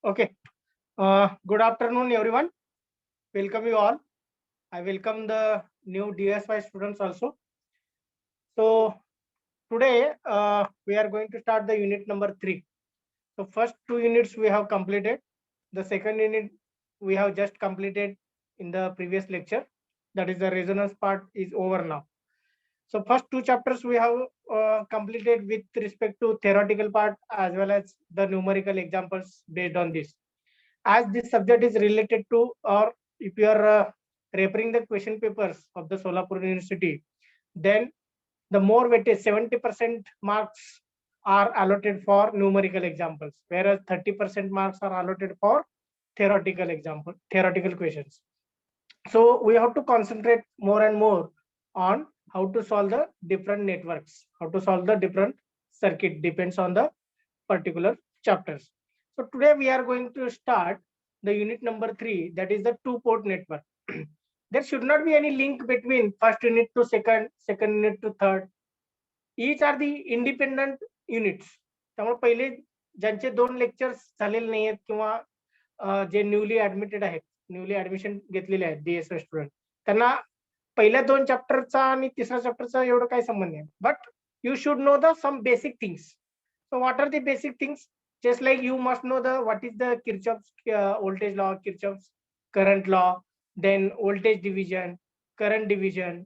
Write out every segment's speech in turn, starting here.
Okay. Good afternoon, everyone. Welcome you all. I welcome the new DSY students also. So today we are going to start the unit number 3. So first 2 units we have completed. The second unit we have just completed in the previous lecture. That is the resonance part is over now. So first 2 chapters we have completed with respect to theoretical part as well as the numerical examples based on this. As this subject is related to, or if you are referring the question papers of the Solapur University, then the more weightage 70% marks are allotted for numerical examples, whereas 30% marks are allotted for theoretical questions. So we have to concentrate more and more on how to solve the different networks, how to solve the different circuit depends on the particular chapters. So today we are going to start the unit number 3, that is the two-port network. There should not be any link between first unit to second unit to third. Each are the independent units. त्यामुळे पहिले ज्यांचे 2 lectures झालेले नाही आहेत किंवा जे newly admitted आहेत, newly admission घेतलेले आहेत DSY स्टुडंट, त्यांना पहिल्या 2 चॅप्टरचा आणि तिसऱ्या चॅप्टरचा एवढं काही संबंध नाही. But you should know the some basic things. So what are the basic things? Just like you must know what is the Kirchhoff's voltage law, Kirchhoff's current law, then voltage division, current division,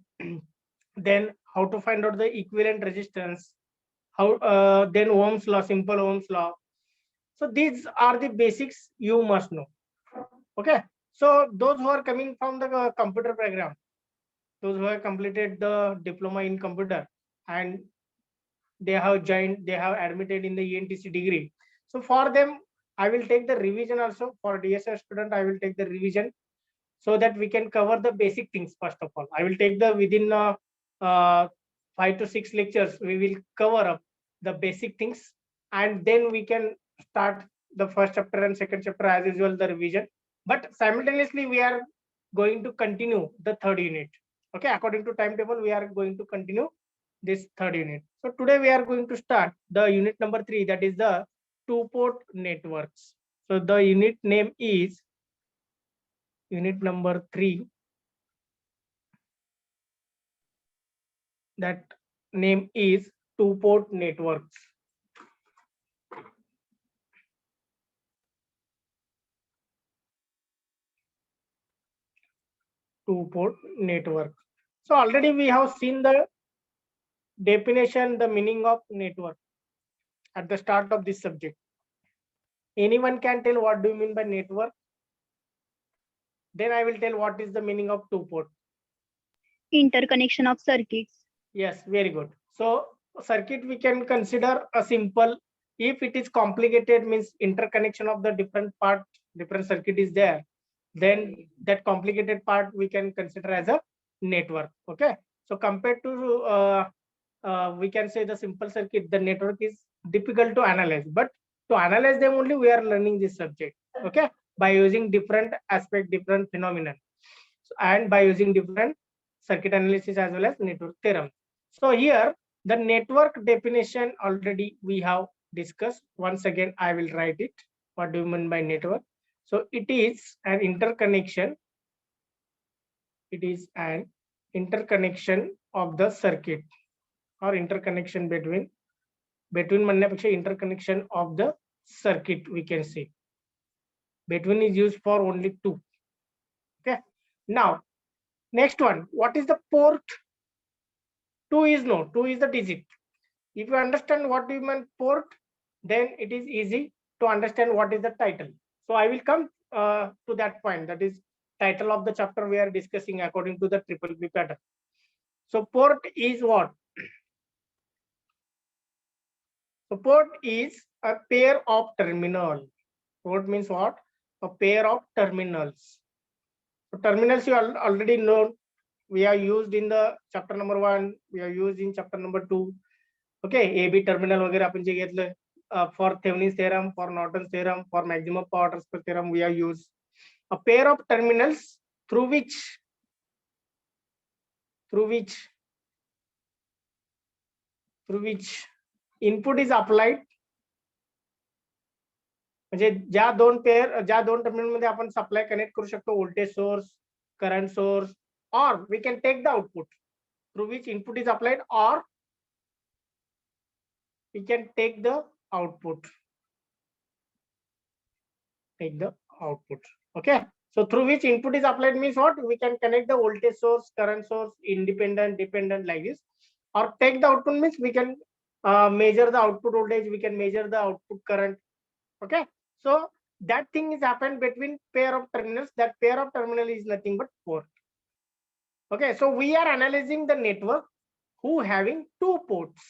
then how to find out the equivalent resistance, how then Ohm's law, simple Ohm's law. So these are the basics you must know. Okay. So those who are coming from the computer program, those who have completed the diploma in computer and they have joined, they have admitted in the ENTC degree. So for them, I will take the revision also. For DSY student, I will take the revision so that we can cover the basic things first of all. I will take the within 5 to 6 lectures, we will cover up the basic things and then we can start the first chapter and second chapter as usual, the revision. But simultaneously, we are going to continue the third unit. Okay, according to timetable, we are going to continue this third unit. So today we are going to start the unit number 3, that is the two-port networks. So the unit name is unit number 3. That name is two-port networks. Two-port network. So already we have seen the definition, the meaning of network at the start of this subject. Anyone can tell what do you mean by network? Then I will tell what is the meaning of two-port. Interconnection of circuits. Yes, very good. So circuit we can consider a simple. If it is complicated, means interconnection of the different part, different circuit is there, then that complicated part we can consider as a network. Okay. So compared to we can say the simple circuit, the network is difficult to analyze, but to analyze them only we are learning this subject. Okay, by using different aspect, different phenomenon, and by using different circuit analysis as well as network theorem. So here the network definition already we have discussed. Once again I will write it. What do you mean by network? So it is an interconnection. It is an interconnection of the circuit, or interconnection between म्हणण्यापेक्षा interconnection of the circuit we can say. Between is used for only 2. Okay. Now next one, what is the port? 2 is no, 2 is the digit. If you understand what you mean port, then it is easy to understand what is the title. So I will come to that point, that is title of the chapter we are discussing according to the triple P pattern. So port is what? So port is a pair of terminal. Port means what? A pair of terminals. So terminals you already know. We are used in the chapter number 1. We are used in chapter number 2. Okay, AB terminal वगैरे आपण जे घेतलं for Thevenin's theorem, for Norton's theorem, for maximum power transfer theorem, we are used a pair of terminals through which input is applied म्हणजे ज्या दोन terminal मध्ये आपण supply connect करू शकतो, voltage source, current source, or we can take the output through which input is applied, or we can take the output. Okay, so through which input is applied means what? We can connect the voltage source, current source, independent, dependent, like this. Or take the output means we can measure the output voltage, we can measure the output current. Okay, so that thing is happened between pair of terminals. That pair of terminal is nothing but port. Okay, so we are analyzing the network who having two ports.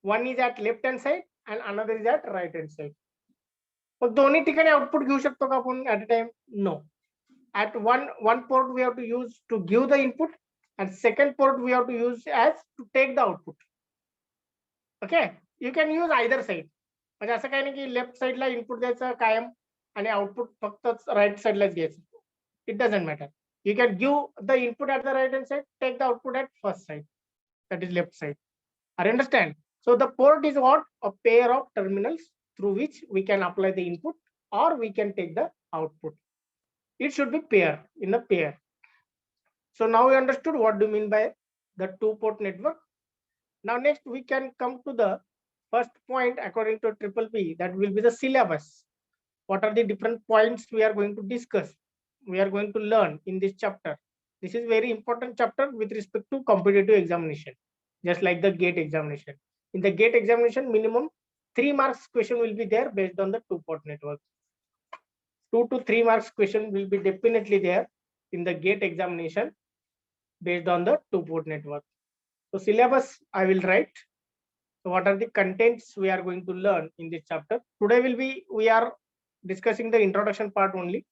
One is at left hand side and another is at right hand side. मग दोन्ही ठिकाणी output घेऊ शकतो का आपण at a time? No. At one port we have to use to give the input, and second port we have to use as to take the output. Okay, you can use either side. म्हणजे असं काही नाही की left साइडला input द्यायचं कायम आणि output फक्त राईट साइडलाच घ्यायचं. It doesn't matter. You can give the input at the right hand side, take the output at first side, that is left side. I understand. So the port is what? A pair of terminals through which we can apply the input or we can take the output. It should be pair, in a pair. So now we understood what do you mean by the two-port network. Now next we can come to the first point according to triple P, that will be the syllabus. What are the different points we are going to discuss? We are going to learn in this chapter. This is very important chapter with respect to competitive examination, just like the GATE examination. In the GATE examination, minimum 3 marks question will be there based on the two-port network. 2 to 3 marks question will be definitely there in the GATE examination based on the two-port network. So syllabus I will write. So what are the contents we are going to learn in this chapter? Today we are discussing the introduction part only.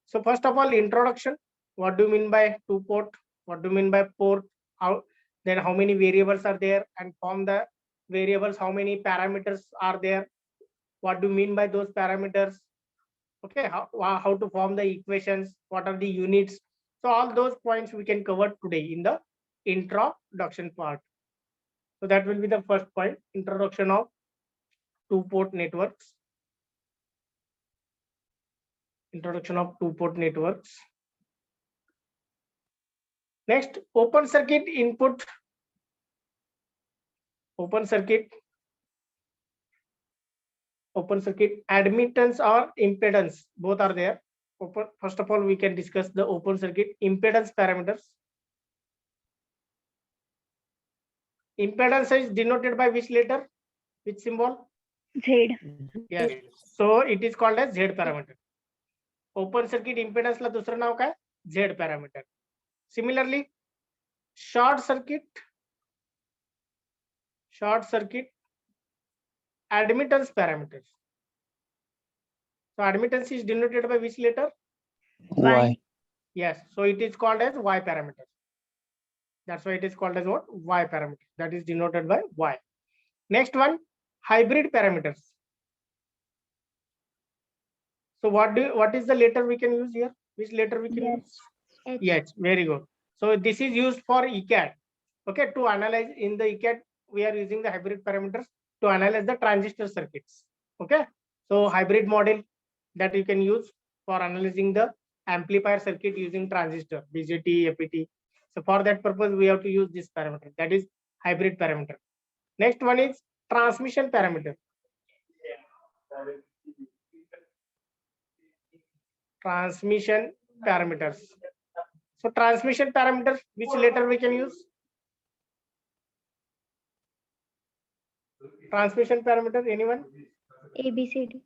So first of all, introduction. What do you mean by two-port? What do you mean by port? How many variables are there, and from the variables how many parameters are there? What do you mean by those parameters? Okay, how to form the equations? What are the units? So all those points we can cover today in the introduction part. So that will be the first point, introduction of two-port networks. Introduction of two-port networks. Next, open circuit input, open circuit admittance or impedance, both are there. First of all, we can discuss the open circuit impedance parameters. Impedance is denoted by which letter, which symbol? Z. Yes, so it is called as Z parameter. Open circuit impedance ला दुसरं नाव काय? Z parameter. Similarly, short circuit admittance parameters. So admittance is denoted by which letter? Y. Yes, so it is called as Y parameter. That's why it is called as what? Y parameter. That is denoted by Y. Next one, hybrid parameters. So what is the letter we can use here? Which letter we can use? H. Yes, very good. So this is used for ECAD. Okay, to analyze in the ECAD, we are using the hybrid parameters to analyze the transistor circuits. Okay, so hybrid model that you can use for analyzing the amplifier circuit using transistor, BJT, FET. So for that purpose, we have to use this parameter, that is hybrid parameter. Next one is transmission parameter. Transmission parameters. So transmission parameters, which letter we can use? Transmission parameter, anyone? ABCD.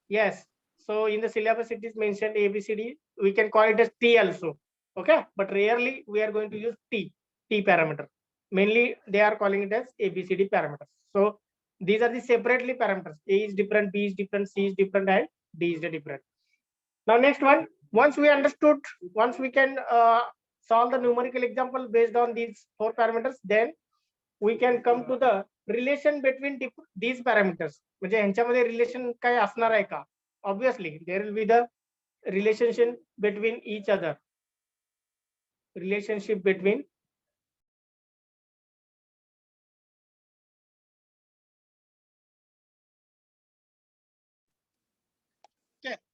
Yes. So in the syllabus it is mentioned ABCD. We can call it as T also. Okay, but rarely we are going to use T parameter. Mainly they are calling it as ABCD parameters. So these are the separately parameters. A is different, B is different, C is different, and D is different. Now next one, once we can solve the numerical example based on these 4 parameters, then we can come to the relation between these parameters. म्हणजे ह्यांच्यामध्ये relation काय असणार आहे का? Obviously there will be the relationship between each other. Relationship between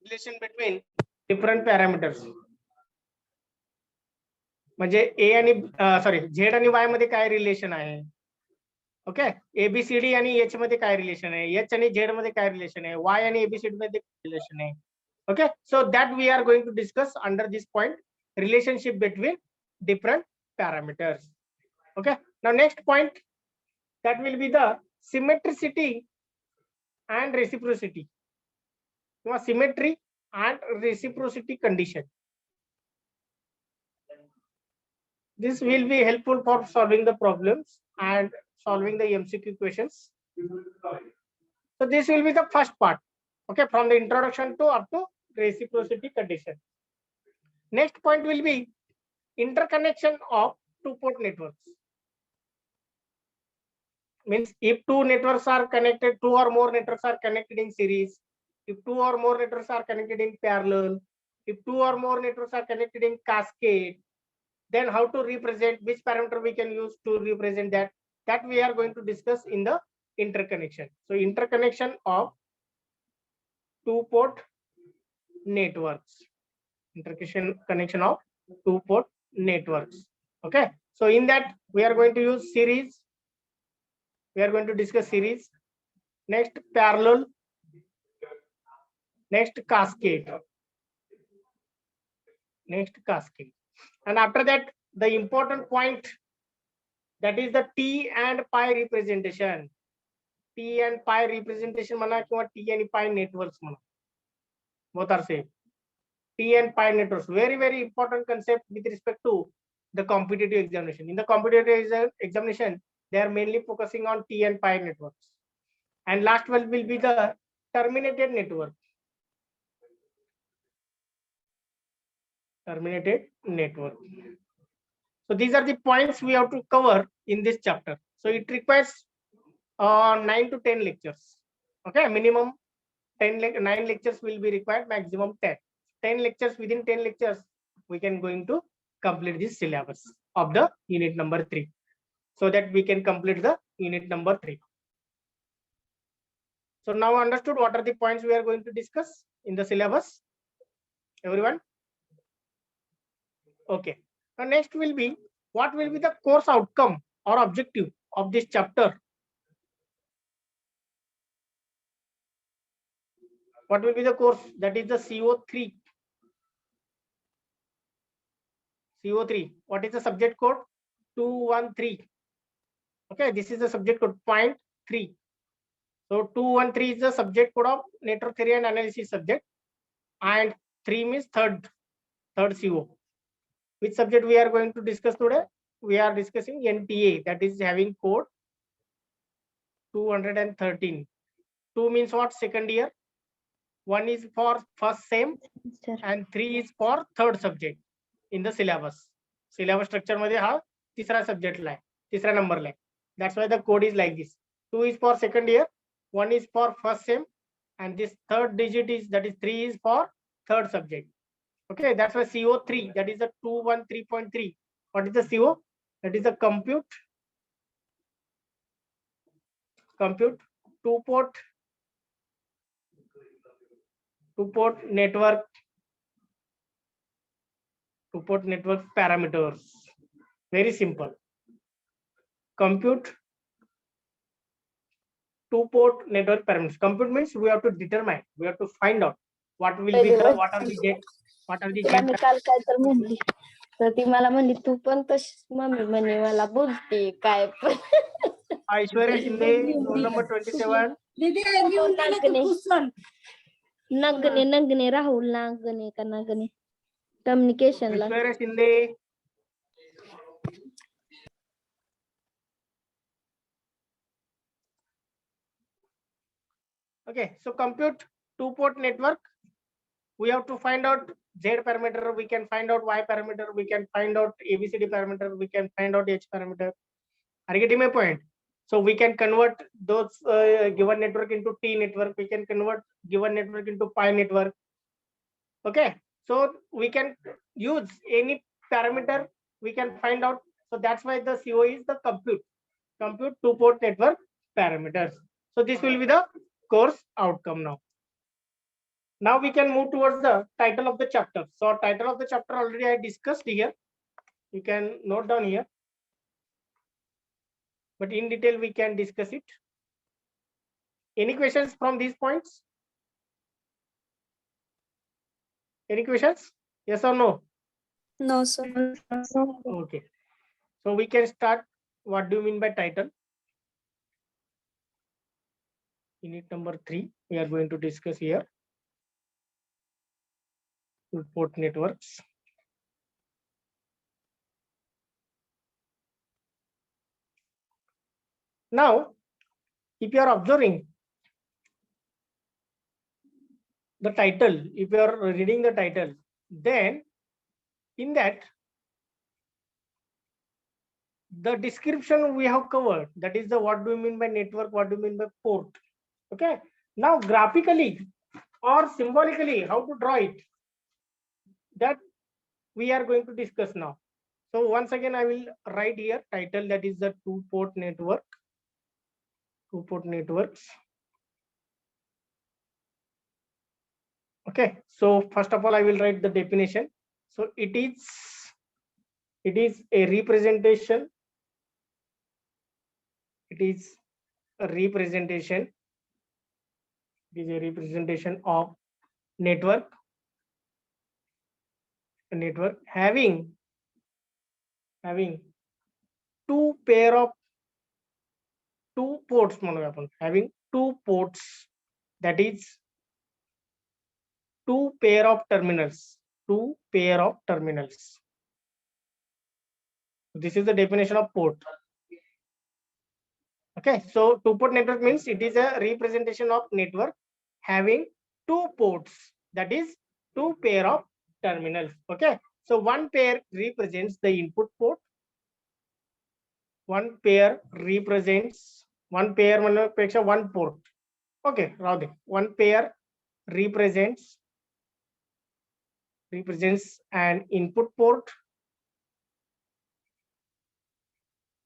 relation between different parameters. म्हणजे ए आणि sorry Z आणि वाय मध्ये काय रिलेशन आहे. ओके, एबीसीडी आणि एच मध्ये काय रिलेशन आहे, एच आणि झेड मध्ये काय रिलेशन आहे, वाय आणि एबीसीडी मध्ये रिलेशन आहे. Okay, so that we are going to discuss under this point, relationship between different parameters. Okay, now next point, that will be the symmetricity and reciprocity, symmetry and reciprocity condition. This will be helpful for solving the problems and solving the MCQ questions. So this will be the first part. Okay, from the introduction to up to reciprocity condition. Next point will be interconnection of two-port networks. Means if two networks are connected, two or more networks are connected in series, if two or more networks are connected in parallel, if two or more networks are connected in cascade, then how to represent, which parameter we can use to represent that, that we are going to discuss in the interconnection. So interconnection of two-port networks, interconnection of two-port networks. Okay, so in that we are going to use series, we are going to discuss series, next parallel, next cascade, and after that the important point, that is the T and pi representation. T and pi representation म्हणा किंवा T and pi networks म्हणा, both are same. T and pi networks, very important concept with respect to the competitive examination. In the competitive examination, they are mainly focusing on T and pi networks. And last one will be the terminated network. Terminated network. So these are the points we have to cover in this chapter. So it requires 9 to 10 lectures. Okay, minimum 9 lectures will be required, maximum 10. 10 lectures, within 10 lectures, we can going to complete this syllabus of the unit number 3, so that we can complete the unit number 3. So now understood what are the points we are going to discuss in the syllabus, everyone? Okay. Now next will be, what will be the course outcome or objective of this chapter? What will be the course? That is the CO3. CO3. What is the subject code? 213. Okay, this is the subject code, point 3. So 213 is the subject code of network theory and analysis subject, and 3 means third CO. Which subject we are going to discuss today? We are discussing NTA, that is having code 213. 2 means what? Second year. 1 is for first sem, and 3 is for third subject in the syllabus. Syllabus structure मध्ये हा तिसरा subject ला आहे, तिसरा number ला आहे. That's why the code is like this. 2 is for second year, 1 is for first sem, and this third digit is, that is 3 is for third subject. Okay, that's why CO3, that is the 213.3. What is the CO? That is the compute two-port network parameters. Very simple. Compute two-port network parameters. Compute means we have to determine, we have to find out what will be the, what are the तुला मी काल काय तर म्हणली तर ती मला म्हणली तू पण तशीच मम्मी म्हणे मला बोलते काय पण. Aishwarya Shinde, roll number 27. नगने राहुल नागने का नागने कम्युनिकेशन ला. Aishwarya Shinde. Okay, so compute two-port network. We have to find out Z parameter, we can find out Y parameter, we can find out ABCD parameter, we can find out H parameter. Are you getting my point? So we can convert those given network into T network, we can convert given network into pi network. Okay, so we can use any parameter, we can find out. So that's why the CO is the compute two-port network parameters. So this will be the course outcome now. Now we can move towards the title of the chapter. So title of the chapter already I discussed here. You can note down here. But in detail we can discuss it. Any questions from these points? Any questions? Yes or no? No, sir. Okay. So we can start. What do you mean by title? Unit number 3. We are going to discuss here. Port networks. Now, if you are observing the title, if you are reading the title, then in that the description we have covered, that is the what do you mean by network, what do you mean by port. Okay. Now graphically or symbolically how to draw it, that we are going to discuss now. So once again I will write here title, that is the two-port network. Two-port networks. Okay, so first of all I will write the definition. So it is a representation. It is a representation. It is a representation of network. A network having two pair of two ports, having two ports, that is two pair of terminals. Two pair of terminals. This is the definition of port. Okay, so two-port network means it is a representation of network having two ports, that is two pair of terminals. Okay, so one pair represents the input port. One pair represents one port. Okay, Radhe. One pair represents an input port,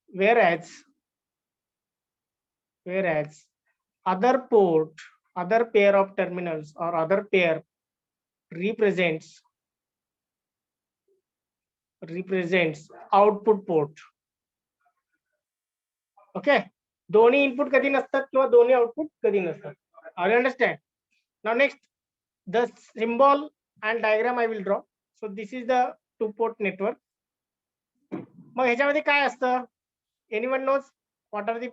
whereas other pair of terminals or other pair represents output port. Okay, दोन्ही input कधी नसतात किंवा दोन्ही output कधी नसतात. Are you understand? Now next, the symbol and diagram I will draw. So this is the two-port network. मग ह्याच्यामध्ये काय असतं? Anyone knows what are the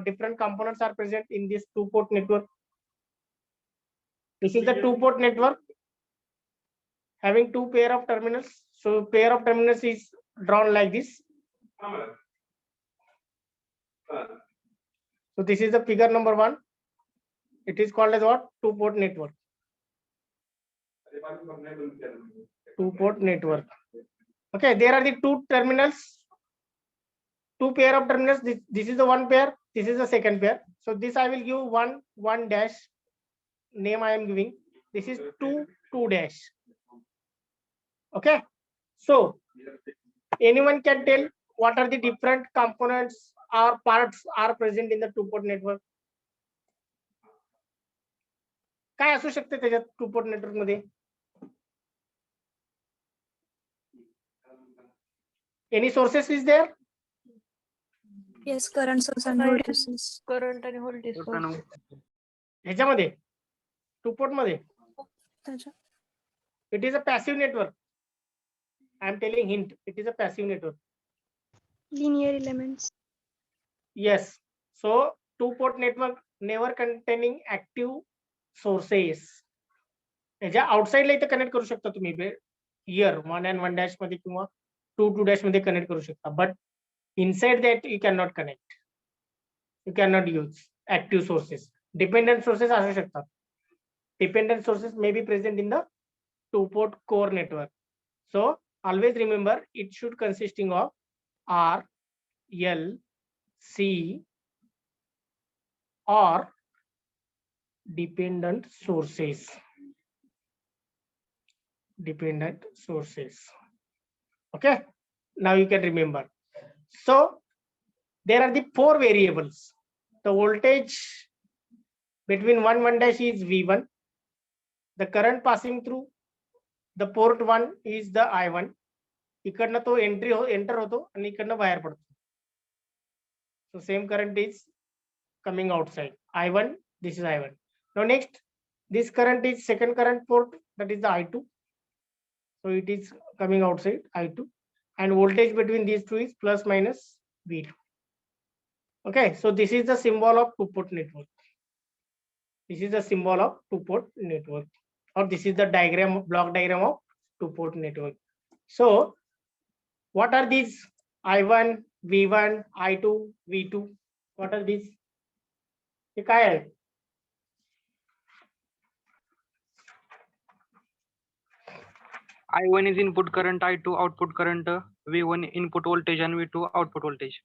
different components are present in this two-port network? This is the two-port network having two pair of terminals. So pair of terminals is drawn like this. So this is the figure number 1. It is called as what? Two-port network. Two-port network. Okay, there are the two terminals, two pair of terminals. This is the one pair, this is the second pair. So this I will give one dash name I am giving. This is 2 dash. Okay, so anyone can tell what are the different components or parts are present in the two-port network? काय असू शकते त्याच्यात two-port network मध्ये? Any sources is there? Yes, current source and voltage source. Current आणि voltage source. ह्याच्यामध्ये two-port मध्ये त्याच्या- it is a passive network. I am telling hint, it is a passive network. Linear elements. Yes, so two-port network never containing active sources. ह्याच्या आउटसाइडला इथे connect करू शकता तुम्ही here 1 and 1 dash मध्ये किंवा 2 dash मध्ये कनेक्ट करू शकता, but inside that you cannot connect. You cannot use active sources. Dependent sources असू शकतात. Dependent sources may be present in the two-port core network. So always remember it should consisting of R, L, C or dependent sources. Dependent sources. Okay, now you can remember. So there are the 4 variables. The voltage between 1 dash is V1. the current passing through the port 1 is the I1. इकडनं तो enter होतो आणि इकडनं बाहेर पडतो. So same current is coming outside. I1, this is I1. Now next, this current is second current port, that is the I2. So it is coming outside I2, and voltage between these two is plus minus V2. Okay, so this is the symbol of two-port network. This is the symbol of two-port network, or this is the diagram, block diagram of two-port network. So what are these? I1, V1, I2, V2. What are these? हे काय आहे? I1 is input current, I2 output current, V1 input voltage and V2 output voltage.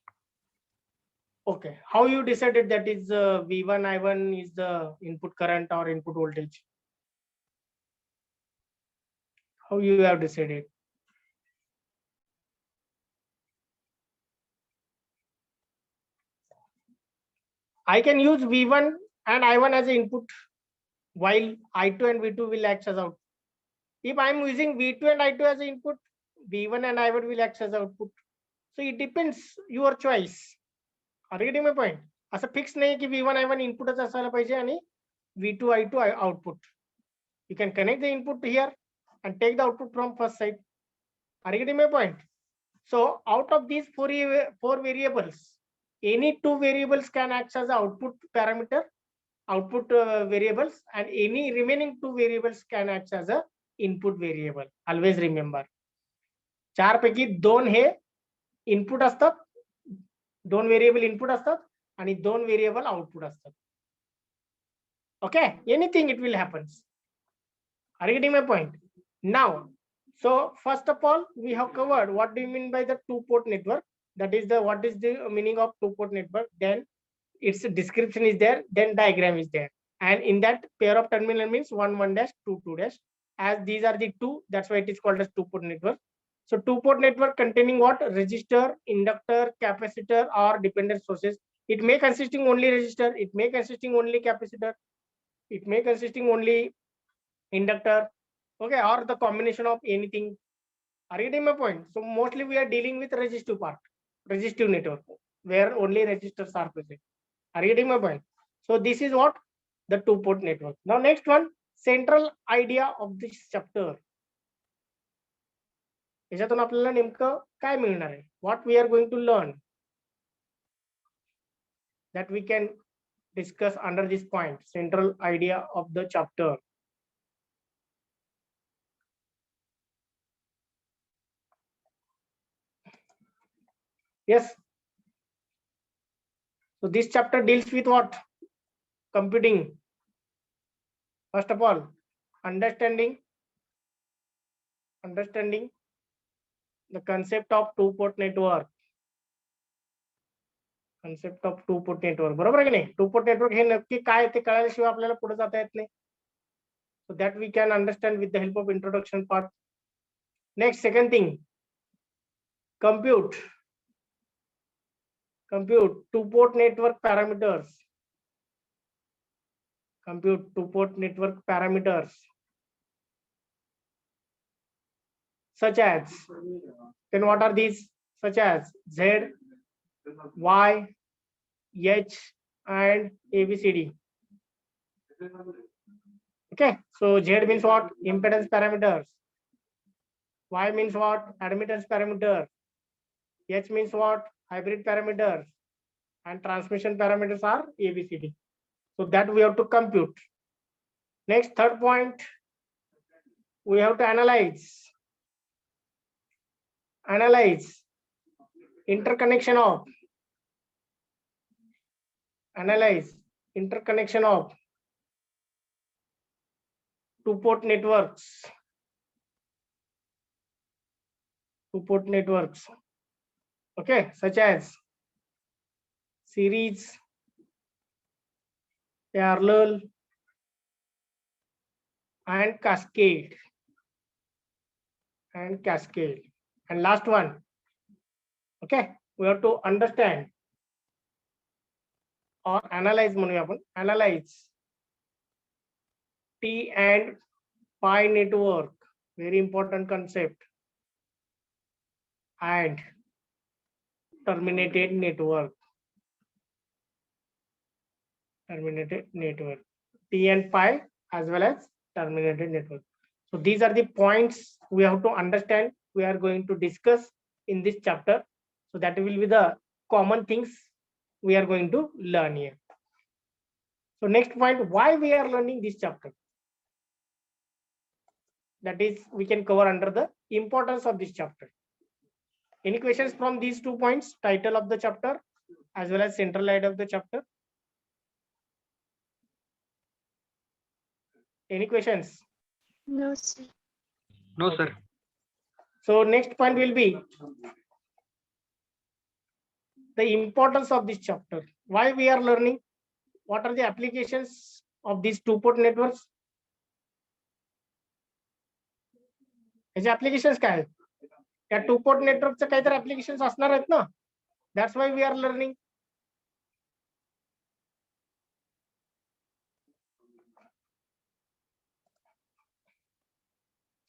Okay, how you decided that is V1, I1 is the input current or input voltage? How you have decided? I can use V1 and I1 as an input, while I2 and V2 will act as output. If I am using V2 and I2 as an input, V1 and I1 will act as output. So it depends your choice. Are you getting my point? असं fix नाही की V1 I1 इनपुटच असायला पाहिजे आणि V2 I2 output. You can connect the input here and take the output from first side. Are you getting my point? So out of these four variables, any two variables can act as output parameter, output variables, and any remaining two variables can act as a input variable. Always remember. चार पैकी दोन हे input असतात, दोन variable input असतात आणि दोन variable output असतात. Okay, anything it will happen. Are you getting my point? Now, so first of all, we have covered what do you mean by the two-port network. That is the what is the meaning of two-port network. Then its description is there. Then diagram is there. And in that pair of terminal means 1 1 dash 2 2 dash. As these are the two, that's why it is called as two-port network. So two-port network containing what? Resistor, inductor, capacitor, or dependent sources. It may consisting only resistor. It may consisting only capacitor. It may consisting only inductor. Okay, or the combination of anything. Are you getting my point? So mostly we are dealing with resistive part, resistive network, where only resistors are present. Are you getting my point? So this is what the two-port network. Now next one, central idea of this chapter. याच्यातून आपल्याला नेमकं काय मिळणार आहे? What we are going to learn that we can discuss under this point, central idea of the chapter. Yes. So this chapter deals with what? Computing. First of all, understanding the concept of two-port network. Concept of two-port network. बरोबर आहे की नाही? Two-port network हे नक्की काय ते कळल्याशिवाय आपल्याला पुढे जाता येत नाही. So that we can understand with the help of introduction part. Next, second thing, compute two-port network parameters. Compute two-port network parameters such as, then what are these? Such as Z, Y, H, and ABCD. Okay, so Z means what? Impedance parameters. Y means what? Admittance parameter. H means what? Hybrid parameters. And transmission parameters are ABCD. So that we have to compute. Next, third point, we have to analyze interconnection of two-port networks. Okay, such as series, parallel, and cascade. And last one, okay, we have to understand or analyze T and pi network, very important concept, and terminated network. Terminated network, T and pi as well as terminated network. So these are the points we have to understand. We are going to discuss in this chapter. So that will be the common things we are going to learn here. So next point, why we are learning this chapter? That is, we can cover under the importance of this chapter. Any questions from these 2 points, title of the chapter as well as central idea of the chapter? Any questions? No, sir. No, sir. So next point will be the importance of this chapter. Why we are learning? What are the applications of these two-port networks? याचे applications काय आहेत? त्या two port नेटवर्कचे काहीतरी applications असणार आहेत ना? That's why we are learning.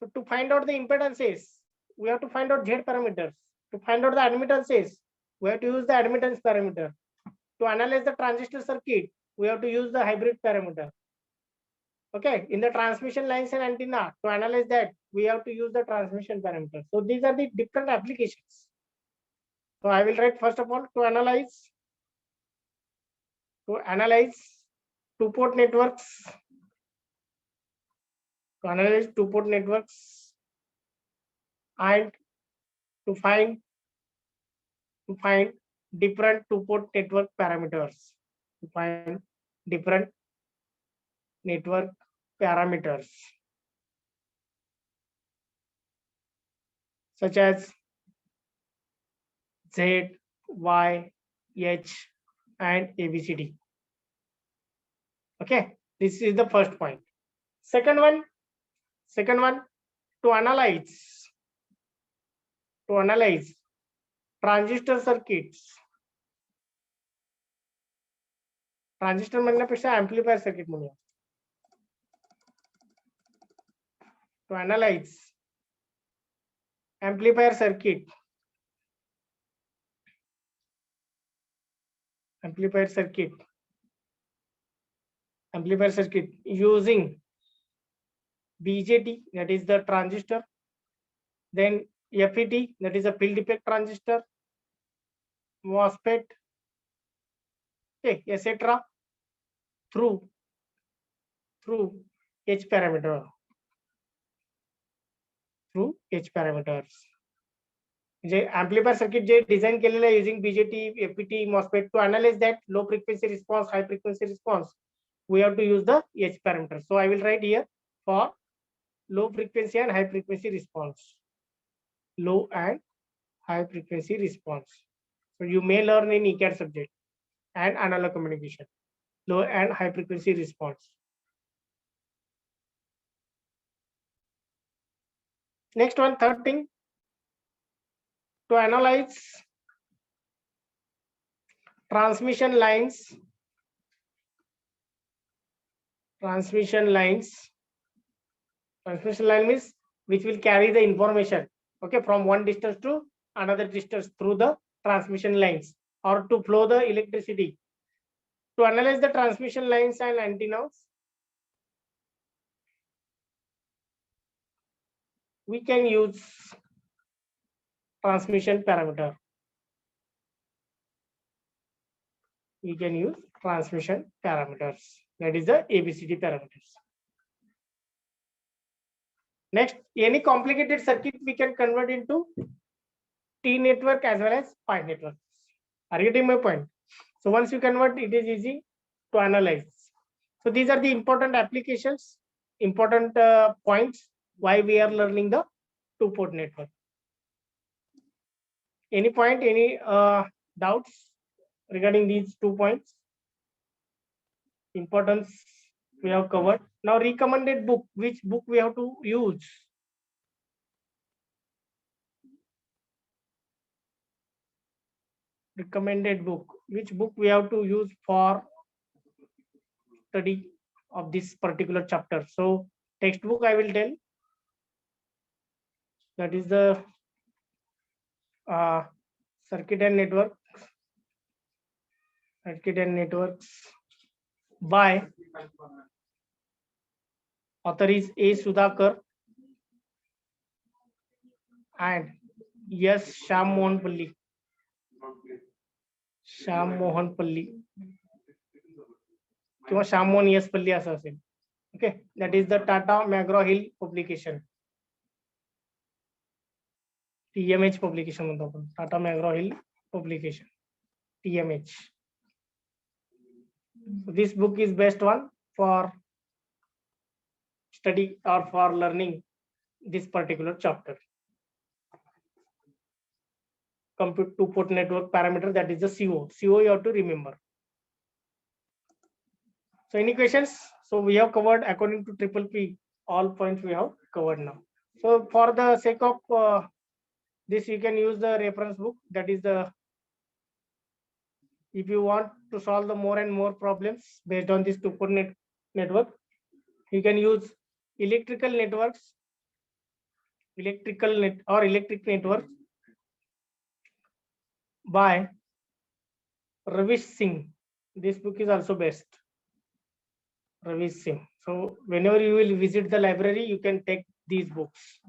So to find out the impedances, we have to find out Z parameters. To find out the admittances, we have to use the admittance parameter. To analyze the transistor circuit, we have to use the hybrid parameter. Okay, in the transmission lines and antenna, to analyze that, we have to use the transmission parameter. So these are the different applications. So I will write first of all to analyze two-port networks. To analyze two-port networks and to find different two-port network parameters. To find different network parameters such as Z, Y, H, and ABCD. Okay, this is the first point. Second one, to analyze transistor circuits. Transistor म्हणण्यापेक्षा amplifier circuit म्हणूया. To analyze amplifier circuit using BJT, that is the transistor, then FET, that is a field effect transistor, MOSFET, okay, etc. through H parameter. Through H parameters. J amplifier circuit J design केलेलं आहे using BJT, FET, MOSFET, to analyze that low frequency response, high frequency response, we have to use the H parameter. So I will write here for low frequency and high frequency response. Low and high frequency response. So you may learn in ECAD subject and analog communication. Low and high frequency response. Next one, third thing, to analyze transmission lines. Transmission line means which will carry the information, okay, from one distance to another distance through the transmission lines, or to flow the electricity. To analyze the transmission lines and antennas, we can use transmission parameter. We can use transmission parameters, that is the ABCD parameters. Next, any complicated circuit we can convert into T network as well as pi network. Are you getting my point? So once you convert, it is easy to analyze. So these are the important applications, important points why we are learning the two-port network. Any point, any doubts regarding these 2 points? Importance we have covered. Now recommended book, which book we have to use? Recommended book, which book we have to use for study of this particular chapter? So textbook I will tell. That is the circuit and networks by author is A. Sudhakar and yes, Shyam Mohan Palli किंवा Shyam Mohan yes पल्ली असं असेल. Okay, that is the Tata McGraw Hill publication, TMH publication म्हणतो आपण, Tata McGraw Hill publication, TMH. This book is best one for study or for learning this particular chapter. Compute two-port network parameter, that is the CO. CO you have to remember. So any questions? So we have covered according to triple P, all points we have covered now. So for the sake of this, you can use the reference book. That is the, if you want to solve the more and more problems based on this two-port network, you can use electric networks by Ravish Singh. This book is also best. Ravish Singh. So whenever you will visit the library, you can take these books.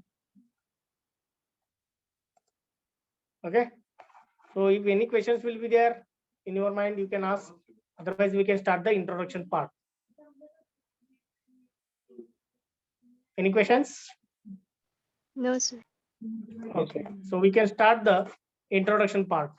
Okay. So if any questions will be there in your mind, you can ask. Otherwise, we can start the introduction part. Any questions? No, sir. Okay. So we can start the introduction part.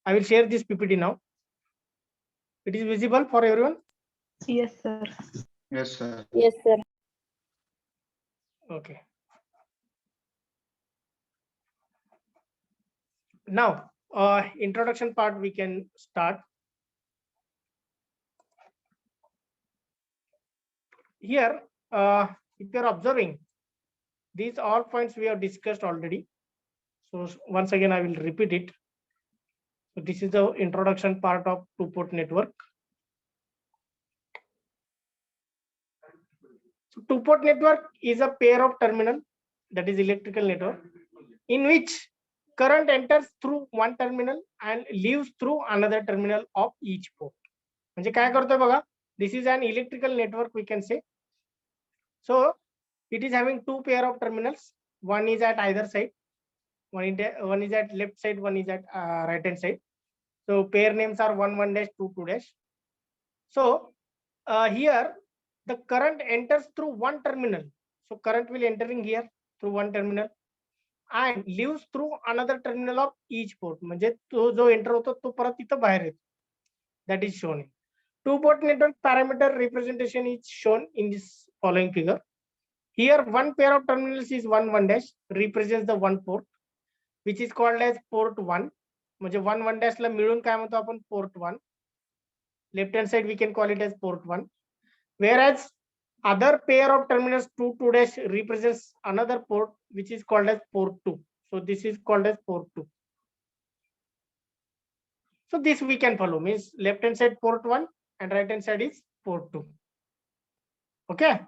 I will share this PPT now. It is visible for everyone? Yes, sir. Yes, sir. Yes, sir. Okay. Now, introduction part we can start. Here, if you are observing, these all points we have discussed already. So once again, I will repeat it. So this is the introduction part of two-port network. So two-port network is a pair of terminal, that is electrical network, in which current enters through one terminal and leaves through another terminal of each port. म्हणजे काय करतोय बघा, this is an electrical network we can say. So it is having two pair of terminals. One is at either side. One is at left side, one is at right hand side. So pair names are 1 dash 2 dash. So here the current enters through one terminal. So current will entering here through one terminal and leaves through another terminal of each port. म्हणजे तो जो enter होतो तो परत इथं बाहेर येतो. That is shown. Two-port network parameter representation is shown in this following figure. Here one pair of terminals is 1 dash represents the one port, which is called as port 1. म्हणजे 1 dash ला मिळून काय म्हणतो आपण port 1. Left hand side we can call it as port 1. Whereas other pair of terminals 2 dash represents another port which is called as port 2. So this is called as port 2. So this we can follow, means left hand side port 1 and right hand side is port 2. Okay,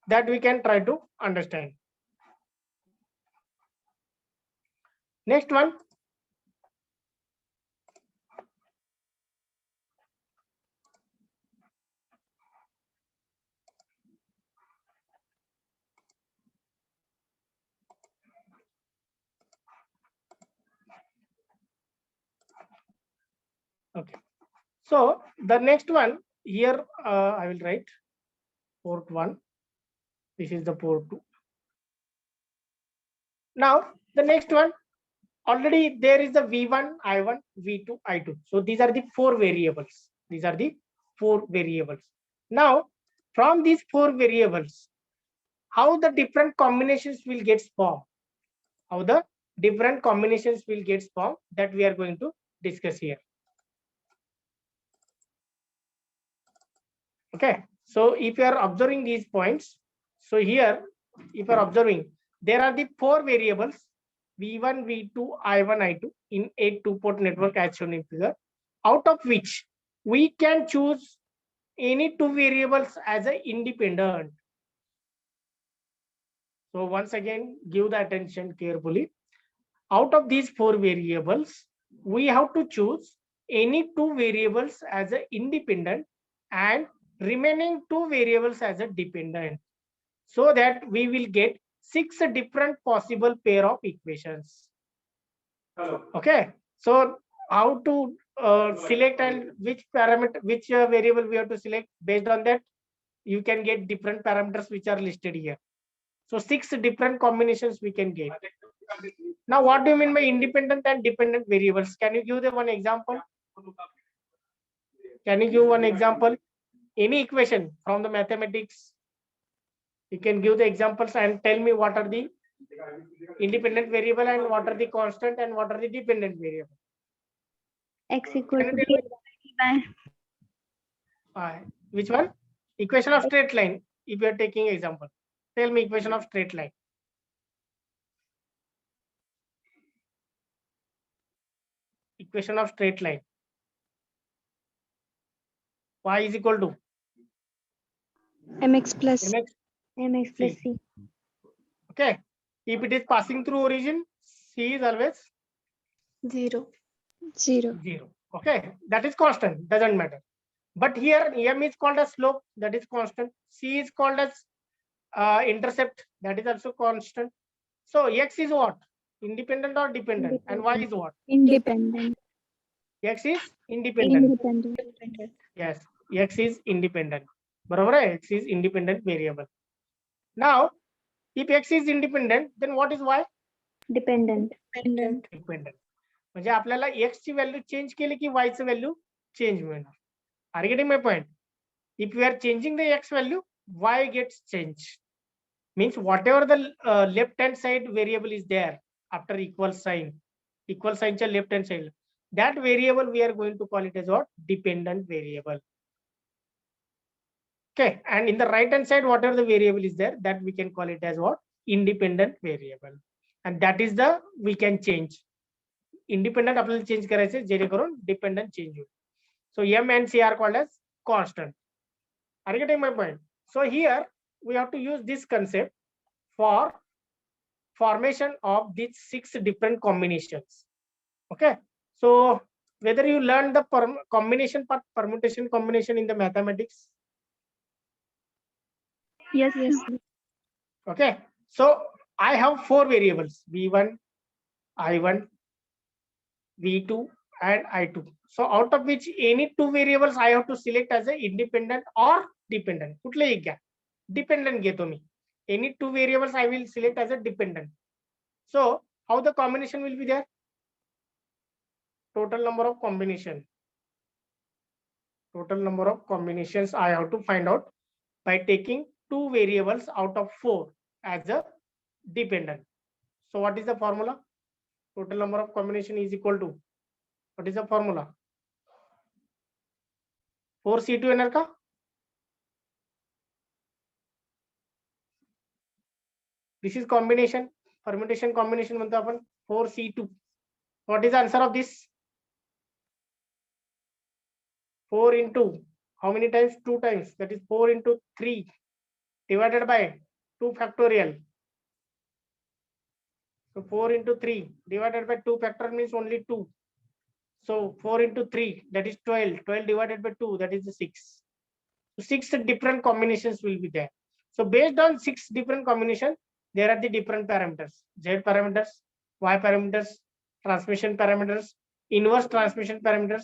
that we can try to understand. Next one. Okay, so the next one here, I will write port 1. This is the port 2. Now the next one, already there is the V1, I1, V2, I2. So these are the 4 variables. These are the 4 variables. Now from these 4 variables, how the different combinations will get formed? How the different combinations will get formed, that we are going to discuss here. Okay, so if you are observing these points, so here if you are observing, there are the 4 variables V1, V2, I1, I2 in a 2-port network as shown in figure, out of which we can choose any 2 variables as a independent. So once again, give the attention carefully. Out of these 4 variables, we have to choose any 2 variables as a independent and remaining 2 variables as a dependent, so that we will get 6 different possible pair of equations. Okay, so how to select and which parameter, which variable we have to select, based on that you can get different parameters which are listed here. So 6 different combinations we can get. Now what do you mean by independent and dependent variables? Can you give them one example? Can you give one example? Any equation from the mathematics, you can give the examples and tell me what are the independent variable and what are the constant and what are the dependent variable. X equal Can to you tell by me? Which one? Equation of straight line. If you are taking example, tell me equation of straight line. Equation of straight line. Y is equal to mx plus mx. mx plus c. Okay. If it is passing through origin, c is always 0. 0. Okay, that is constant, doesn't matter. But here m is called as slope, that is constant. C is called as intercept, that is also constant. So x is what? Independent or dependent? And y is what? Independent. X is independent. Independent. Yes, x is independent. Barabar hai? X is independent variable. Now, if x is independent, then what is y? Dependent. Dependent. म्हणजे आपल्याला x ची value change केली की y ची value change मिळणार. Are you getting my point? If we are changing the x value, y gets changed. Means whatever the left hand side variable is there after equal sign च्या left hand side, that variable we are going to call it as what? Dependent variable. Okay, and in the right hand side, whatever the variable is there, that we can call it as what? Independent variable. And that is the we can change. Independent आपल्याला change करायचे जेणेकरून dependent change होईल. So m and c are called as constant. Are you getting my point? So here we have to use this concept for formation of these 6 different combinations. Okay, so whether you learn the combination part, permutation combination in the mathematics. Yes. Okay, so I have 4 variables v1, I1, v2 and I2. So out of which any 2 variables I have to select as a independent or dependent. कुठले एक घ्या, dependent घेतो मी. Any 2 variables I will select as a dependent. So how the combination will be there? Total number of combination. Total number of combinations I have to find out by taking 2 variables out of 4 as a dependent. So what is the formula? Total number of combination is equal to, what is the formula? 4C2 येणार का? This is combination, permutation combination म्हणतो आपण 4C2. What is the answer of this? 4 into how many times? 2 times. That is 4 into 3 divided by 2 factorial. So 4 into 3 divided by 2 factorial means only 2. So 4 into 3, that is 12. 12 divided by 2, that is the 6. So 6 different combinations will be there. So based on 6 different combinations, there are the different parameters. Z parameters, Y parameters, transmission parameters, inverse transmission parameters,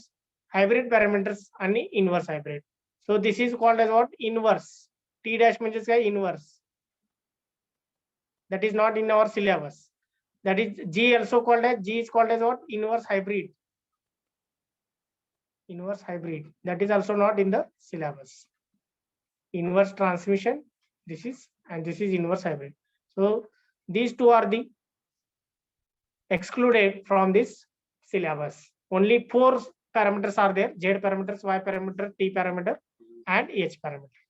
hybrid parameters, and inverse hybrid. So this is called as what? Inverse. T dash means inverse. That is not in our syllabus. That is G also called as, G is called as what? Inverse hybrid. Inverse hybrid. That is also not in the syllabus. Inverse transmission, this is, and this is inverse hybrid. So these two are the excluded from this syllabus. Only 4 parameters are there: Z parameters, Y parameter, T parameter, and H parameter.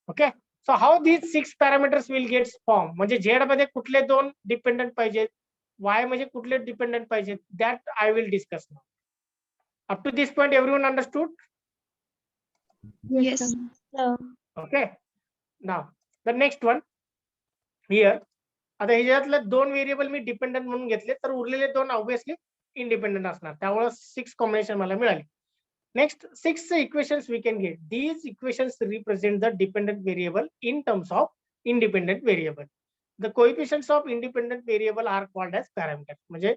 Okay. So how these 6 parameters will get formed? म्हणजे Z मध्ये कुठले 2 dependent पाहिजेत, Y मध्ये कुठले dependent पाहिजेत, that I will discuss now. Up to this point, everyone understood? Yes. Okay. Now the next one here. आता ह्याच्यातले 2 variable मी dependent म्हणून घेतले, तर उरलेले 2 ऑब्वियसली इंडिपेंडंट असणार. त्यामुळे 6 कॉम्बिनेशन मला मिळाली. Next 6 equations we can get. These equations represent the dependent variable in terms of independent variable. The coefficients of independent variable are called as parameters. म्हणजे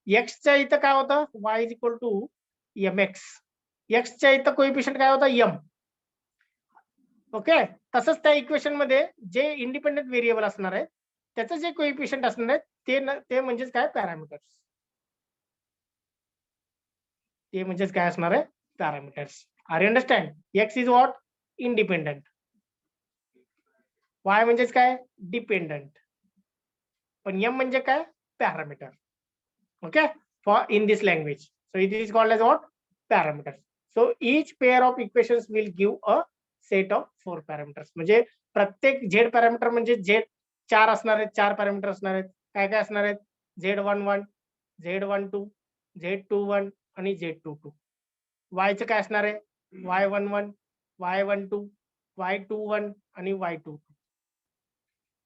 x च्या इथं काय होतं? y is equal to mx. x च्या इथं coefficient काय होता? m. Okay. तसंच त्या इक्वेशन मध्ये जे इंडिपेंडंट व्हेरिएबल असणार आहे त्याचं जे कोएफिशियंट असणार आहे ते म्हणजेच काय? पॅरामीटर्स. ते म्हणजेच काय असणार आहे? Parameters. Are you understand? x is what? Independent. y म्हणजेच काय? डिपेंडंट. पण m म्हणजे काय? Parameter. Okay. For in this language. So it is called as what? Parameters. So each pair of equations will give a set of 4 parameters. म्हणजे प्रत्येक Z parameter म्हणजे Z 4 असणार आहेत, 4 पॅरामीटर असणार आहेत. काय काय असणार आहेत? Z11, Z12, Z21 आणि Z22. Y चं काय असणार आहे? Y11, Y12, Y21 आणि Y22.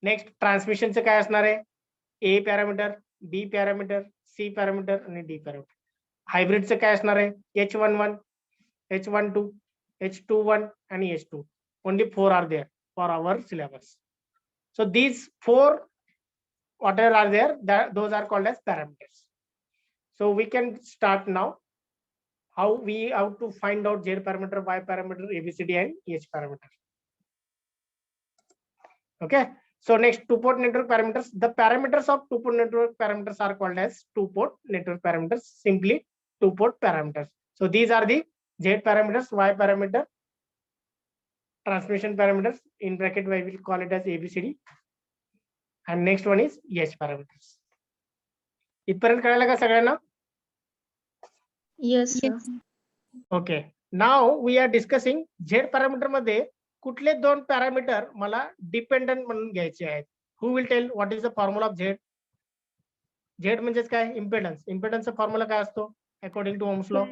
नेक्स्ट ट्रान्समिशनचं काय असणार आहे? A parameter, B parameter, C parameter आणि D पॅरामीटर. हायब्रिडचं काय असणार आहे? H11, H12, H21 आणि H2. Only 4 are there for our syllabus. So these 4 whatever are there, those are called as parameters. So we can start now. How we have to find out Z parameter, Y parameter, ABCD and H parameter. Okay. So next, two-port network parameters. The parameters of two-port network parameters are called as two-port network parameters. Simply two-port parameters. So these are the Z parameters, Y parameter, transmission parameters. In bracket, I will call it as ABCD. And next one is H parameters. इथपर्यंत कळलं का सगळ्यांना? Yes, sir. Okay. Now we are discussing Z parameter मध्ये कुठले 2 parameter मला dependent म्हणून घ्यायचे आहेत. Who will tell what is the formula of Z? Z म्हणजेच काय? इम्पेडन्स. इम्पेडन्सचा फॉर्म्युला काय असतो? According to Ohm's law.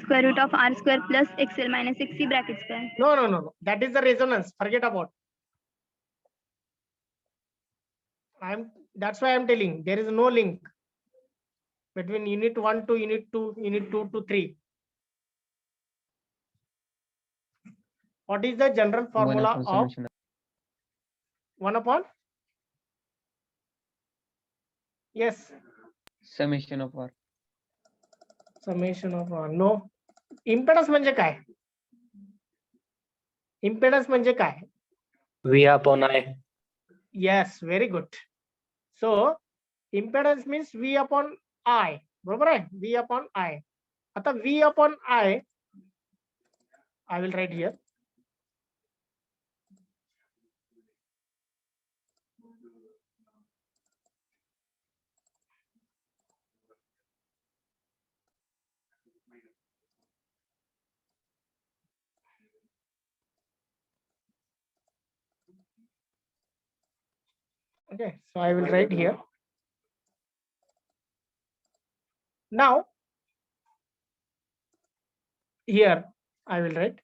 Square root of R square plus XL minus XC bracket square. No. That is the resonance. Forget about. That's why I'm telling there is no link between unit 1 to unit 2, unit 2 to 3. What is the general formula of 1 upon? Yes. Summation of R. Summation of R. No. Impedance म्हणजे काय? Impedance म्हणजे काय? V upon I. Yes, very good. So impedance means V upon I. बरोबर आहे? V upon I. आता V upon I will write here. Okay, so I will write here. Now, here I will write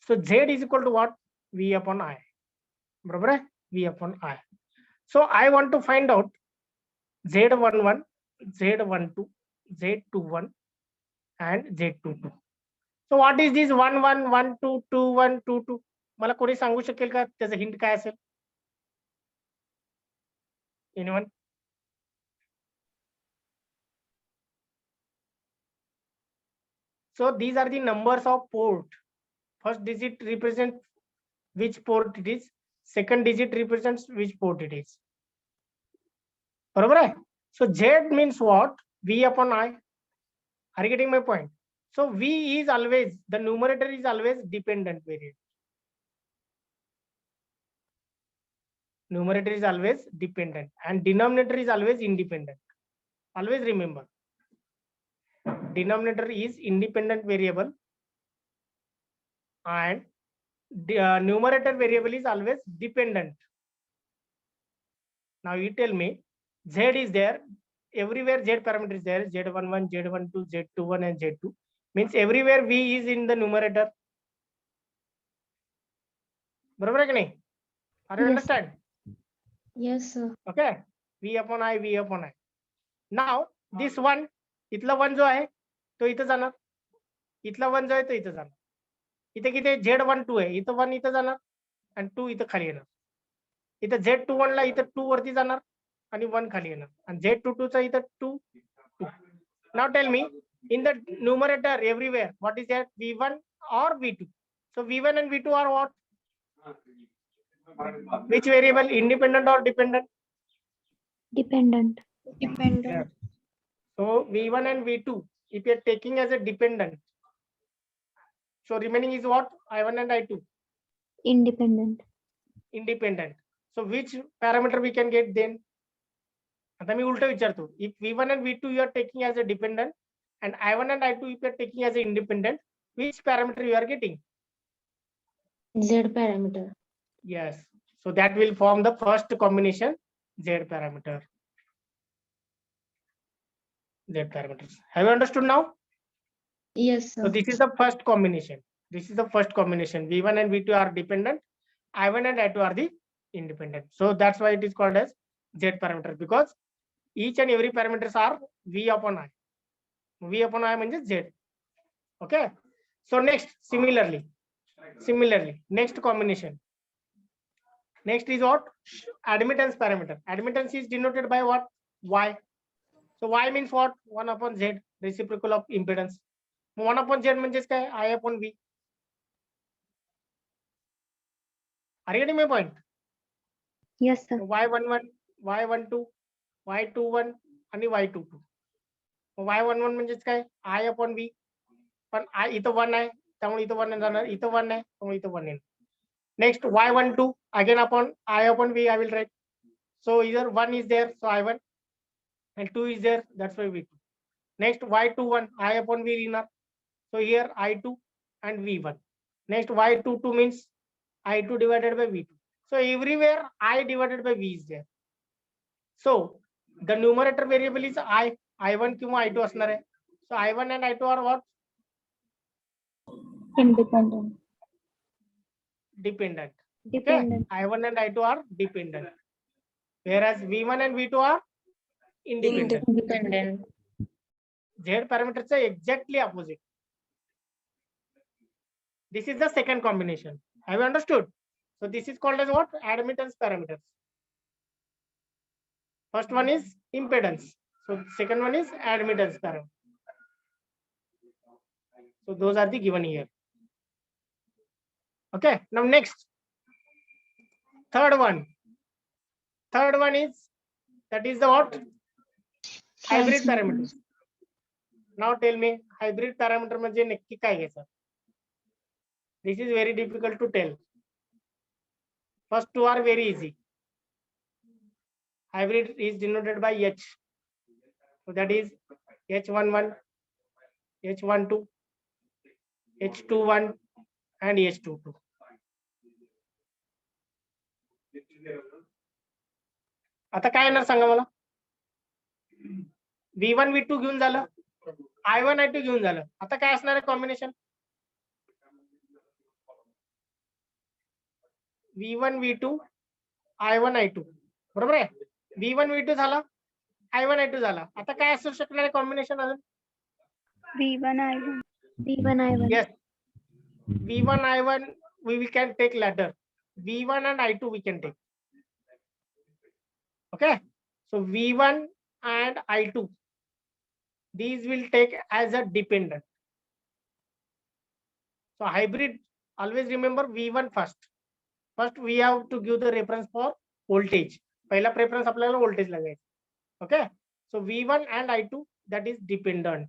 So Z is equal to what? V upon I. बरोबर आहे? V upon I. So I want to find out Z11, Z12, Z21 and Z22. So what is this 1 1 1 2 2 1 2 2? मला कोणी सांगू शकेल का त्याचं hint काय असेल? Anyone? So these are the numbers of port. First digit represents which port it is. Second digit represents which port it is. बरोबर आहे? So Z means what? V upon I. Are you getting my point? So V is always, the numerator is always dependent variable. Numerator is always dependent and denominator is always independent. Always remember. Denominator is independent variable and the numerator variable is always dependent. Now you tell me, Z is there, everywhere Z parameter is there, Z11, Z12, Z21 and Z2. Means everywhere V is in the numerator. बरोबर आहे की नाही? Are you Yes. understand? Yes, sir. Okay. V upon I, V upon I. Now this one, इथला one जो आहे तो इथं जाणार, इथला वन जो आहे तो इथं जाणार. इथे किती Z12 आहे, इथं वन इथं जाणार आणि 2 इथं खाली येणार. इथं Z21 ला इथं 2 वरती जाणार आणि 1 खाली येणार आणि Z22 चा इथं 2 2. Now tell me, in the numerator everywhere, what is that? V1 or V2? So V1 and V2 are what? Which variable? Independent or dependent? Dependent. Dependent. So V1 and V2, if you are taking as a dependent, so remaining is what? I1 and I2. Independent. Independent. So which parameter we can get then? आता मी उलट विचारतो. If V1 and V2 you are taking as a dependent and I1 and I2 if you are taking as a independent, which parameter you are getting? Z parameter. Yes. So that will form the first combination, Z parameter. Z parameters. Have you understood now? Yes, So sir. this is the first combination. This is the first combination. V1 and V2 are dependent. I1 and I2 are the independent. So that's why it is called as Z parameter, because each and every parameters are V upon I. V upon I means Z. Okay. So next, similarly, next combination. Next is what? Admittance parameter. Admittance is denoted by what? Y. So Y means what? 1 upon Z, reciprocal of impedance. 1 upon Z means I upon V. Are you getting my point? Yes, sir. Y11, Y12, Y21 आणि Y22. Y11 म्हणजे काय? I upon V. पण I इथं 1 आहे त्यामुळे इथं 1 जाणार, इथं 1 आहे त्यामुळे इथं 1 येणार. Next Y12 again upon I upon V I will write. So either 1 is there, so I1 and 2 is there, that's why V2. Next Y21 I upon V enough. So here I2 and V1. Next Y22 means I2 divided by V2. So everywhere I divided by V is there. So the numerator variable is I1 किंवा I2 असणार आहे. So I1 and I2 are what? Independent. Dependent. Okay? Dependent. I1 and I2 are dependent. Whereas V1 and V2 are independent. Independent. Z parameter चा exactly opposite. This is the second combination. Have you understood? So this is called as what? Admittance parameters. First one is impedance. So second one is admittance parameter. So those are the given here. Okay. Now next, third one. Third one is, that is the what? Hybrid parameters. Now tell me, hybrid parameter म्हणजे नक्की काय घ्यायचं? This is very difficult to tell. First two are very easy. Hybrid is denoted by H. So that is H11, H12, H21 and H22. आता काय येणार सांगा मला? V1 V2 घेऊन झालं, I1 I2 घेऊन झालं. आता काय असणार आहे combination? V1 V2 I1 I2 बरोबर आहे. V1 V2 झाला, I1 I2 झाला. आता काय असू शकणार आहे कॉम्बिनेशन अजून? V1 I1. V1 I1. Yes, V1 I1 we can take later. V1 and I2 we can take. Okay, so V1 and I2, these will take as a dependent. So hybrid, always remember V1 first. First we have to give the reference for voltage. पहिला preference आपल्याला voltage लागायचा. Okay, so V1 and I2 that is dependent.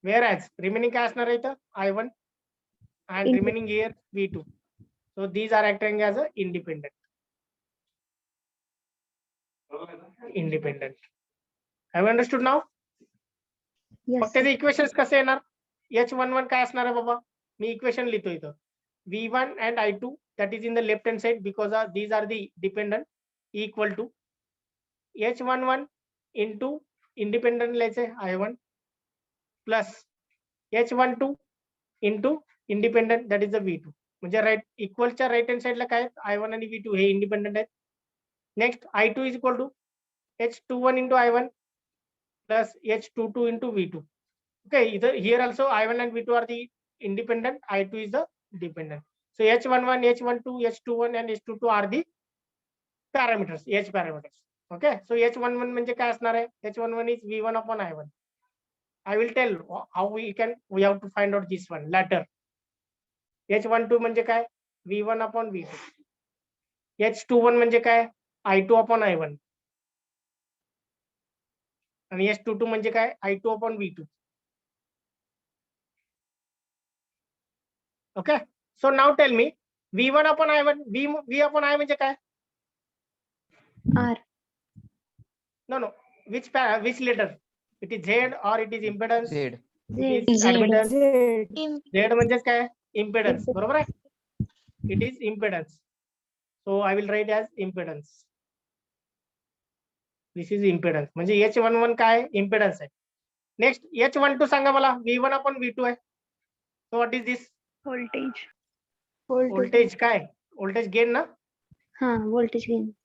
Whereas remaining काय असणार आहे इथं? I1 and remaining here V2. So these are acting as a independent. Independent. Have you understood now? Yes. फक्त त्याचे equations कसे येणार? H11 काय असणार आहे बाबा? मी इक्वेशन लिहितो इथं. V1 and I2 that is in the left hand side because these are the dependent equal to H11 into independent let's say I1 plus H12 into independent that is the V2. म्हणजे right इक्वलच्या right hand साइडला काय I1 आणि V2 हे independent आहेत. Next I2 is equal to H21 into I1 plus H22 into V2. Okay, here also I1 and V2 are the independent, I2 is the dependent. So H11, H12, H21 and H22 are the parameters, H parameters. Okay, so H11 म्हणजे काय असणार आहे? H11 is V1 upon I1. I will tell how we have to find out this one later. H12 म्हणजे काय? V1 upon V2. H21 म्हणजे काय? I2 upon I1. आणि H22 म्हणजे काय? I2 upon V2. Okay, so now tell me V1 upon I1, V upon I म्हणजे काय? R. No, which letter? It is Z or it is impedance? Z. It is admittance. Z म्हणजे काय? Impedance. बरोबर आहे? It is impedance. So I will write as impedance. This is impedance. म्हणजे H11 काय? Impedance आहे. Next H12 सांगा मला. V1 upon V2 आहे. So what is this? Voltage. Voltage काय? Voltage gain ना? हा, voltage gain.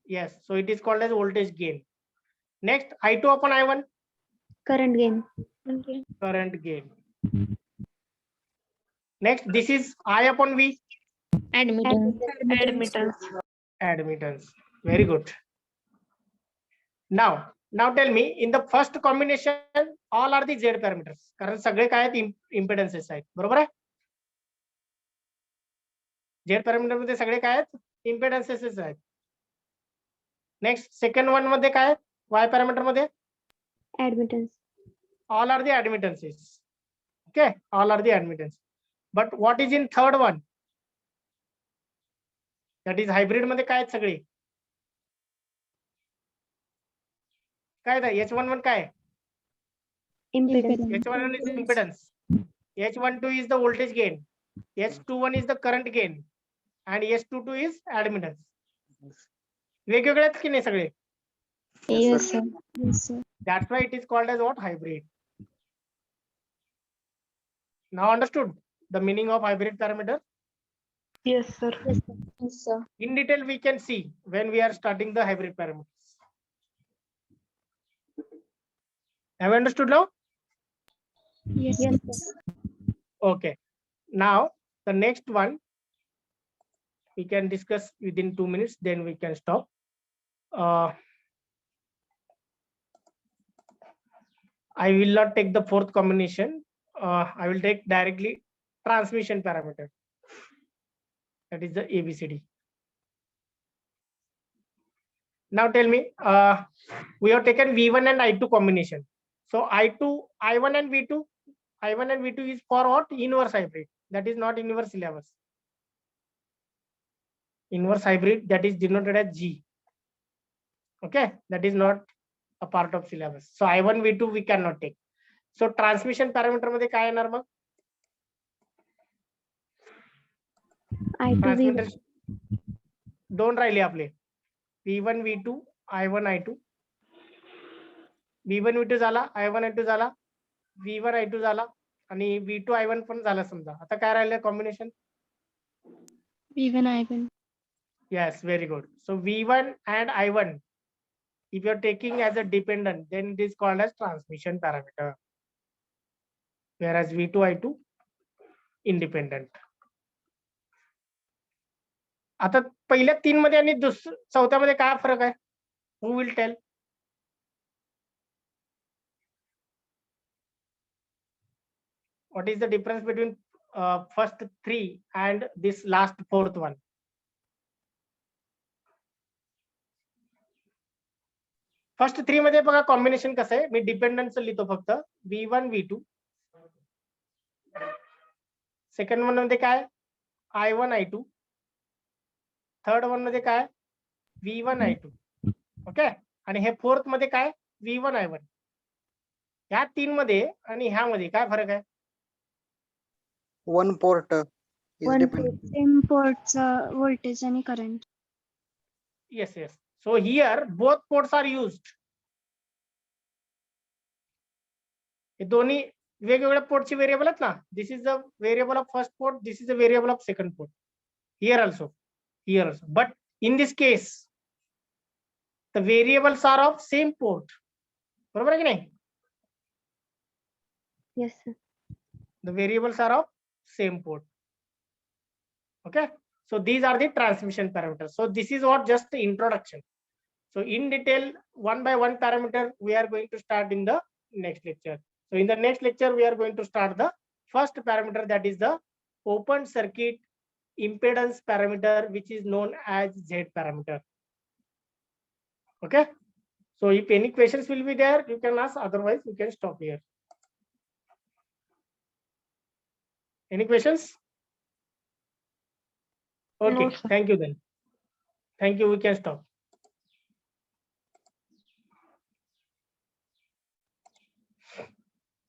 Yes, so it is called as voltage gain. Next I2 upon I1. Current gain. Current gain. Next this is I upon V. Admittance. Admittance. Very good. Now tell me in the first combination all are the Z parameters. कारण सगळे काय आहेत? Impedances आहेत. बरोबर आहे? Z parameter मध्ये सगळे काय आहेत? Impedances आहेत. नेक्स्ट सेकंड वन मध्ये काय? Y parameter मध्ये Admittance. all are the admittances. Okay, all are the admittance. But what is in third one? That is hybrid मध्ये काय आहेत सगळे? काय आहे? H11 काय? Impedance. H11 is impedance. H12 is the voltage gain. H21 is the current gain. And H22 is admittance. वेगवेगळे आहेत की नाही सगळे? Yes, sir. Yes, sir. That's why it is called as what? Hybrid. Now understood the meaning of hybrid parameter? Yes, sir. Yes, sir. In detail we can see when we are starting the hybrid parameters. Have you understood now? Yes, sir. Okay. Now the next one we can discuss within 2 minutes, then we can stop. I will not take the fourth combination. I will take directly transmission parameter. That is the ABCD. Now tell me, we have taken V1 and I2 combination. So I1 and V2 is for what? Inverse hybrid. That is not inverse syllabus. Inverse hybrid, that is denoted as G. Okay, that is not a part of syllabus. So I1, V2 we cannot take. So transmission parameter मध्ये काय येणार मग? I2 Transmitter V1. दोन राहिले आपले. V1, V2, I1, I2. V1, V2 झाला, I1, I2 झाला, V1, I2 झाला आणि V2, I1 पण झाला समजा. आता काय राहिलं combination? V1, I1. Yes, very good. So V1 and I1, if you're taking as a dependent, then it is called as transmission parameter. Whereas V2, I2 independent. आता पहिल्या 3 मध्ये आणि चौथ्यामध्ये काय फरक आहे? Who will tell? What is the difference between first 3 and this last 4th one? First 3 मध्ये बघा combination कसं आहे. मी डिपेंडन्स लिहितो फक्त V1 V2. सेकंड वन मध्ये काय I1 I2. थर्ड वन मध्ये काय V1 I2. ओके. आणि हे फोर्थ मध्ये काय V1 I1. ह्या 3 मध्ये आणि ह्यामध्ये काय फरक आहे? One port is One dependent. same port's voltage and current. Yes, yes. So here both ports are used. हे दोन्ही वेगवेगळ्या पोर्टची व्हेरिएबल आहेत ना. This is the variable of first port, this is the variable of second port. Here also. But in this case, the variables are of same port. बरोबर आहे की नाही? Yes, sir. The variables are of same port. Okay. So these are the transmission parameters. So this is what just the introduction. So in detail, one by one parameter, we are going to start in the next lecture. So in the next lecture, we are going to start the first parameter, that is the open circuit impedance parameter, which is known as Z parameter. Okay. So if any questions will be there, you can ask. Otherwise, you can stop here. Any questions? Okay. No, sir. Thank you then. Thank you. We can stop.